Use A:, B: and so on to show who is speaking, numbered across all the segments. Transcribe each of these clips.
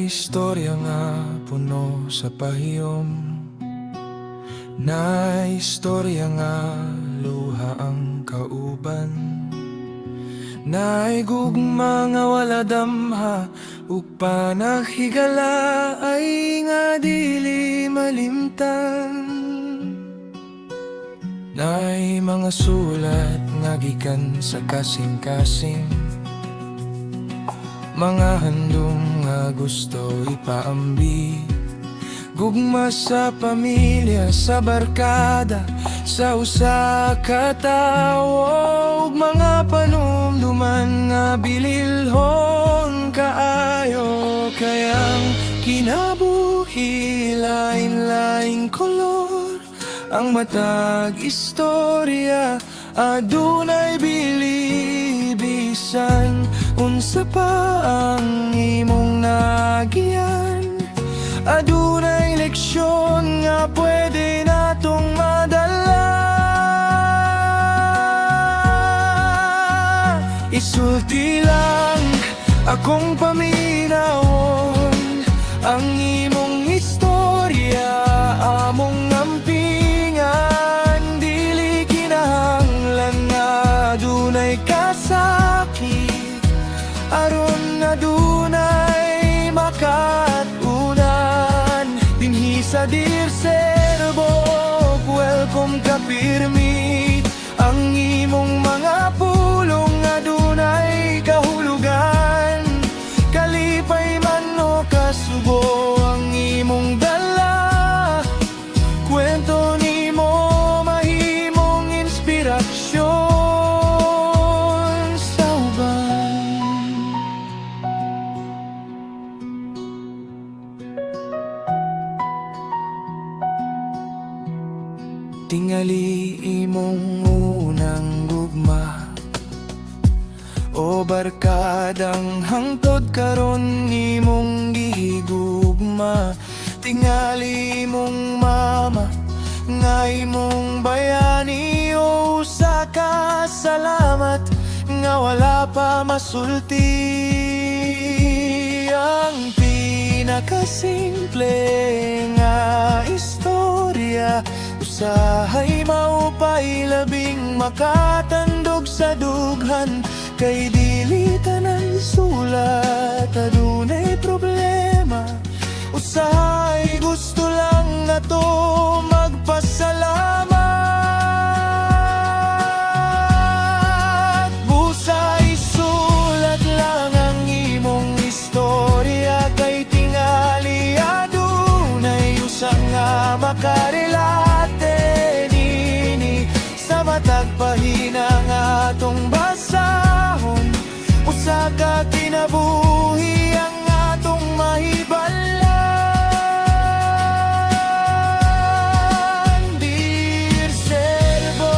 A: istorya nga puno sa pahiyom, na istorya nga luha ang kauban, na gugma nga wala damha ug panaghigala ay nga dili malimtan. Nay mga sulat nga gikan sa kasing-kasing, mga handom nga gusto ipaambi, gugma sa pamilya, sa barkada, sa usa ka tawo, ug mga panumduman nga bililhon kaayo. Kayang kinabuhi lain-laing kolor, ang matag istorya adunay bilibisan. Unsa pa ang imong nagiyan, adunay leksyon nga pwede natong madala. Isulti lang akong paminawon, ang imong istorya among ampingan. Dili kinahanglan nga adunay kasakit, aron adunay makatunan. Dinhi sa Dear Serbo, welcome ka pirmi. Ang imong mga pulong adunay kahulugan, kalipay man o kasubo ang imong dala. Kwento nimo mahimong inspirasyon sa uban. Tingali imong unang gugma, o barkadang hangtod karon imong gihigugma. Tingali imong mama nga imong bayani, o usa ka salamat nga wala pa masulti. Ang pinakasimple nga istorya, usahay maupay labing makatandog sa dughan. Kay dili tanan sulat adunay problema, usahay gusto lang nato magpasalamat. Busay sulat lang ang imong istorya, kay tingali adunay usa nga makarelate nini sa matag pahina nga atong basahon. Usa ka kinabuhi ang atong mahibalan. Dear Serbo,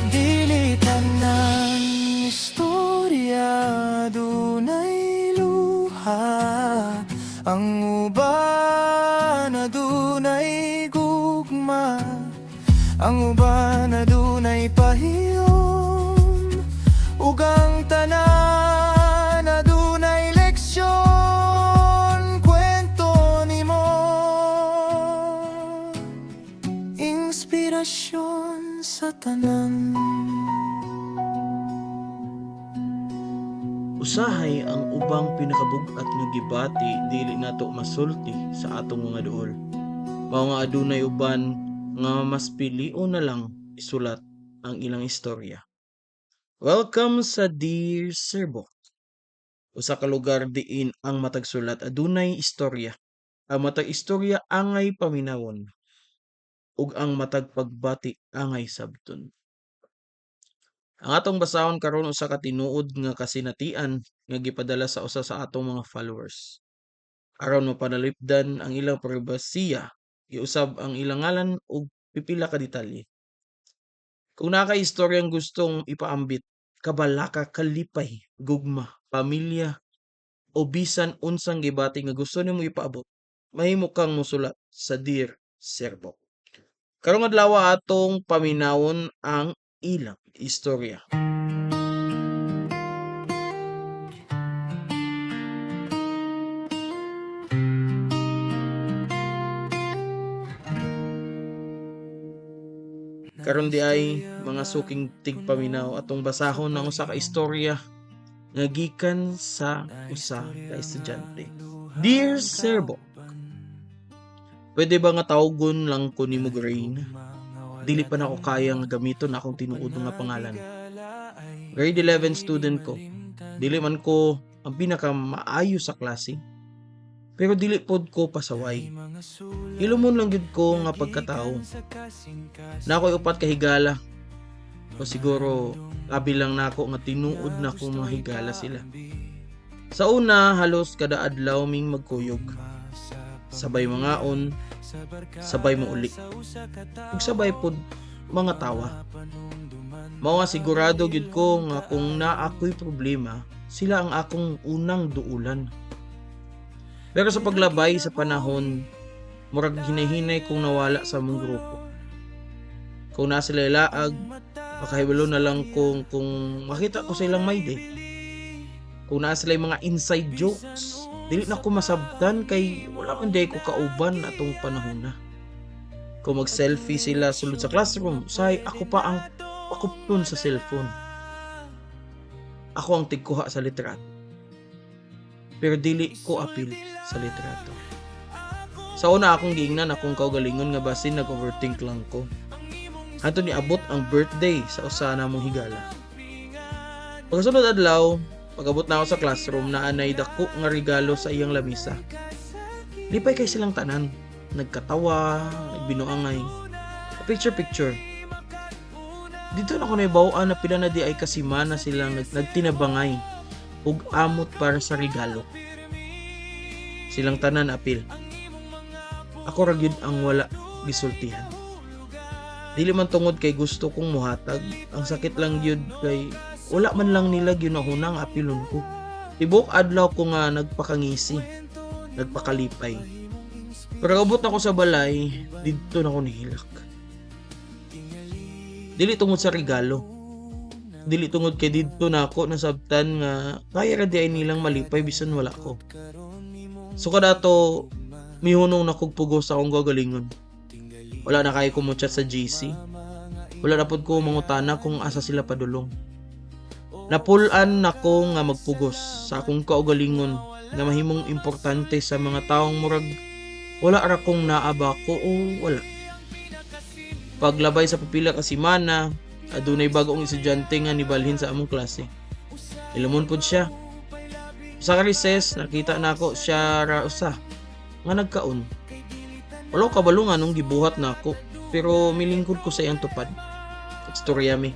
A: dili tanan istorya adunay luha, ang uban adunay gugma, ang uban adunay pahiyom, ug ang tanan adunay leksyon. Kwento nimo inspirasyon sa tanan.
B: Usahay ang ubang pinakabugat nga gibati dili nato masulti sa atong mga duol. Mao nga adunay uban nga mas pilion na lang isulat ang ilang istorya. Welcome sa Dear Serbo, usa ka lugar diin ang matag sulat adunay istorya. Ang matag istorya angay paminawon, ug ang matag pagbati angay sabton. Ang atong basahon karon usa ka tinuod nga kasinatian nga gipadala sa usa sa atong mga followers. Aron mapanalipdan ang ilang pribasiya, giusab ang ilang ngalan ug pipila ka detalye. Kung naa kay istoryang gustong ipaambit, kabalaka, kalipay, gugma, pamilya o bisan unsang gibati nga gusto nimo ipaabot, mahimo kang mosulat sa Dear Serbok. Karong adlaw atong paminawon ang ilang istorya. Karon di ay mga suking tigpaminaw atong basahon ang usa ka istorya nga gikan sa usa ka estudyante. Dear Serbok, pwede ba nga tawgon lang ko nimo Grain? Dili pa na ako kaya nga gamiton akong tinuod nga pangalan. Grade 11 student ko. Dili man ko ang pinakamaayo sa klase. Pero dili pod ko pasaway. Ilumon lang gid ko nga pagkatao. Na ako'y upat ka higala. O siguro, abi lang nako nga tinuod na ko mga higala sila. Sa una, halos kada adlaw ming magkuyog. Sabay mangaon, sabay mauli. Ug sabay pod mga tawa. Mao nga sigurado gid ko nga kung naa ako'y problema, sila ang akong unang duulan. Pero sa paglabay sa panahon, murag hinay-hinay kong nawala sa mong grupo. Kung nasa sila ilaag, makahibalo na lang kung makita ko sa ilang may day. Kung nasa sila mga inside jokes, dili na ko masabtan kay wala man day ko kauban atong panahon na. Kung mag-selfie sila sulod sa classroom, say ako pa ang pakupton sa cellphone. Ako ang tigkuha sa litrato. Pero dili ko apil sa litrato. Sa una akong giingnan akong kaugalingon nga basin nag-overthink lang ko. Ato ni abot ang birthday sa usa namong higala. Pagkasunod adlaw, pag-abot na ako sa classroom na anay dako nga regalo sa iyang lamisa. Lipay kay silang tanan, nagkatawa, nagbinuangay. Picture. Dito na ako naibawaan na pila na di ay kasimana silang nagtinabangay ug amot para sa regalo. Silang tanan apil. Ako ra gyud ang wala gisultihan. Dili man tungod kay gusto kong muhatag, ang sakit lang gyud kay wala man lang nila ginahunang apilon ko. Tibok adlaw ko nga nagpakangisi, nagpakalipay. Pero abot ako sa balay, didto na ko nihilak. Dili tungod sa regalo. Dili tungod kay didto na ako nasabtan nga kaya ra di ay nilang malipay bisan wala ko. So kadato mihunong nakugpugo sa akong gagalingon. Wala na kay kumutchat sa GC. Wala na pod ko mangutana kung asa sila padulong. Napulan nako nga magpugos sa akong kaugalingon nga mahimong importante sa mga taong murag wala ra kong naaba ko o wala. Paglabay sa pipila ka semana, adunay bagong estudyante nga nibalhin sa among klase. Ilumon pod siya. Sa recess, nakita nako siya ra usa nga nagkaon. Wala kabalo nga nung gibuhat nako, pero milingkod ko sa iyang tupad. Istorya mi.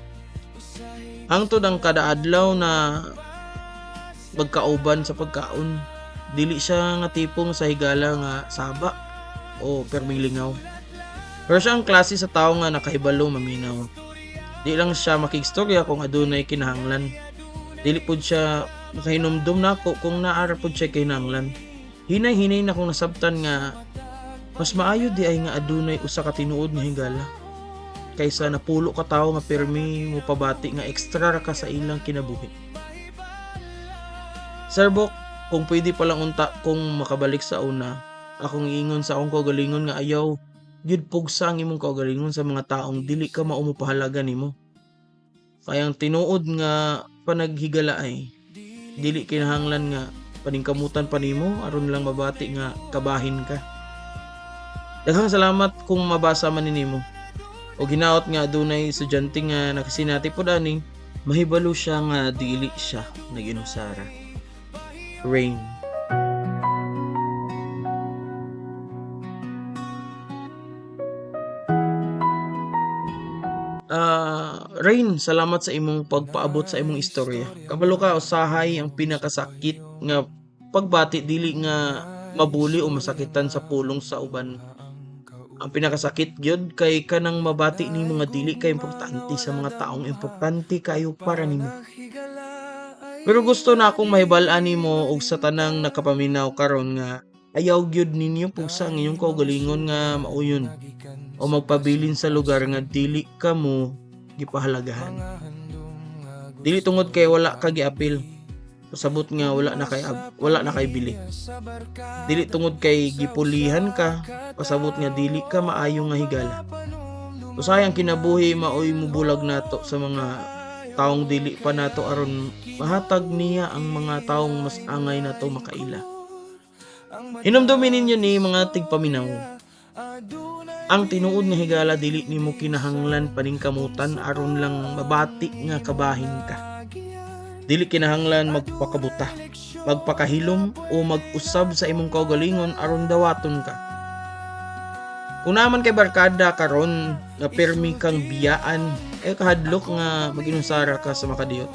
B: Hangtod ang kada adlaw na magkauban sa pagkaon, dili siya nga tipong sa higala nga saba o permilingaw. Pero siya ang klase sa tao nga nakahibalo maminaw. Di lang siya makigstorya kung adunay kinahanglan. Dili pod siya makahinumdum nako kung naara pod siya kinahanglan. Hinay-hinay na kong nasabtan nga mas maayo di ay nga adunay usa ka tinuod nga higala kaysa napulo ka tawo nga permi mo pabati nga ekstra ra ka sa ilang kinabuhi. Serbok, kung pwede palang unta kung makabalik sa una, akong iingon sa akong kaugalingon nga ayaw gyud pugsa ang imong kaugalingon sa mga taong dili ka maumupahalaga nimo. Kayang tinuod nga panaghigala ay dili kinahanglan nga paningkamutan pa nimo aron lang mabati nga kabahin ka. Daghang salamat kung mabasa man nimo. O ginaot nga adunay estudyante nga nakasinati pod ani, mahibalo siya nga dili siya naginusara. Rain. Rain, salamat sa imong pagpaabot sa imong istorya. Kabalo ka usahay ang pinakasakit nga pagbati dili nga mabuli o masakitan sa pulong sa uban. Ang pinakasakit gyud kay kanang mabati nimo nga dili ka importante sa mga taong importante kayo para nimo. Pero gusto na akong mahibal-an nimo og sa tanang nakapaminaw karon nga ayaw gyud ninyo pusa ang inyong kaugalingon nga mauyon o magpabilin sa lugar nga dili ka mo gipahalagahan. Dili tungod kay wala ka giapil, pasabot nga wala na kay bili. Dili tungod kay gipulihan ka, pasabot nga dili ka maayo nga higala. Usayang kinabuhi maoy mubulag nato sa mga taong dili pa nato aron mahatag niya ang mga taong mas angay nato makaila. Hinumdumin ninyo ni mga tigpaminaw. Ang tinuod nga higala dili nimo kinahanglan paningkamutan aron lang mabati nga kabahin ka. Dili kinahanglan magpakabuta, magpakahilom o mag-usab sa imong kaugalingon aron dawaton ka. Kung naman kay barkada karon nga permi kang biyaan, kahadlok nga mag-inusara ka sa makadiyot.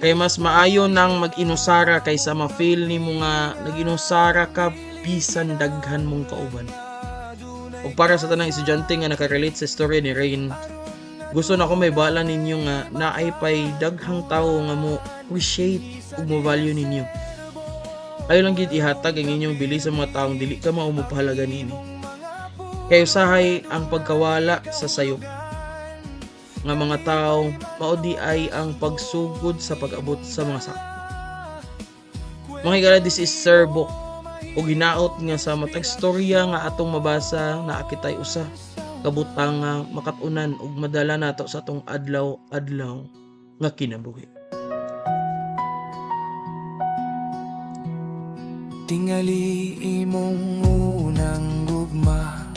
B: Kay mas maayo nang mag-inusara kaysa ma-feel nimo nga nag-inusara ka bisan daghan mong kauban. O para sa tanang estudyante nga nakarelate sa story ni Rain, gusto na ko may bala ninyo nga naay pay daghang tawo nga mo appreciate ug mo value ninyo. Ayo lang gid ihatag ang inyong bili sa mga taong dili ka mao mopahalaga nini. Kay usahay ang pagkawala sa sayop nga mga tao mao di ay ang pagsugod sa pag-abot sa mga sakto. Mga higala, this is Sir Book o ginaot nga sa matag storya nga atong mabasa na akitay usa kabutang nga makatunan ug madala nato sa atong adlaw-adlaw nga kinabuhi.
A: Tingali imong unang gugma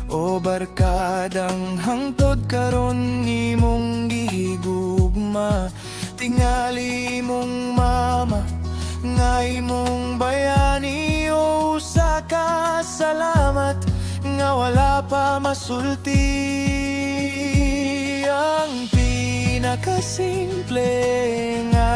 A: o barkadang hangtod karon imong gihigugma. Tingali imong mama nga imong bayani o usa ka salamat nga wala pa masulti. Ang pinakasimple nga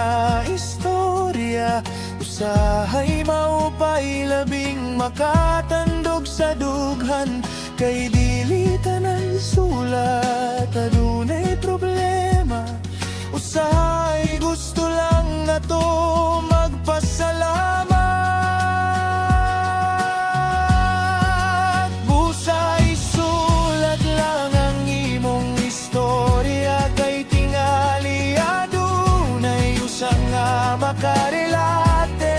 A: istorya usahay maupay labing makatandog sa dughan. Kay dili tanan sulat adunay problema, usahay gusto lang nato magpasalamat. Busay sulat lang ang imong istorya, kay tingali adunay usa nga makarelate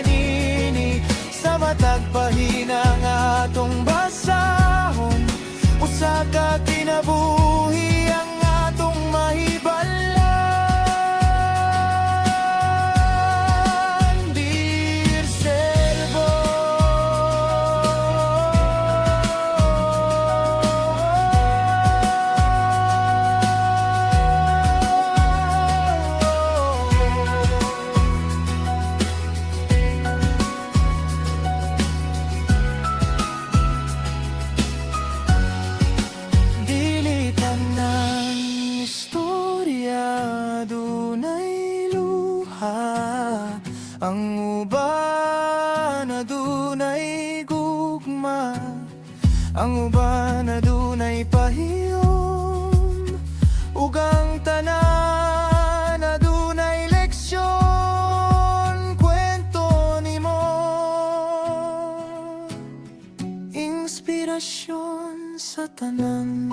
A: nini sa matag pahina nga atong basahon. Usa ka kinabuhi ang atong mahibalan. Dear Servo, dili tanang istorya dunay luha. Ang uban adunay gugma, ang uban adunay pahiyom, ug ang tanan adunay leksyon. Kwento nimo inspirasyon sa tanan.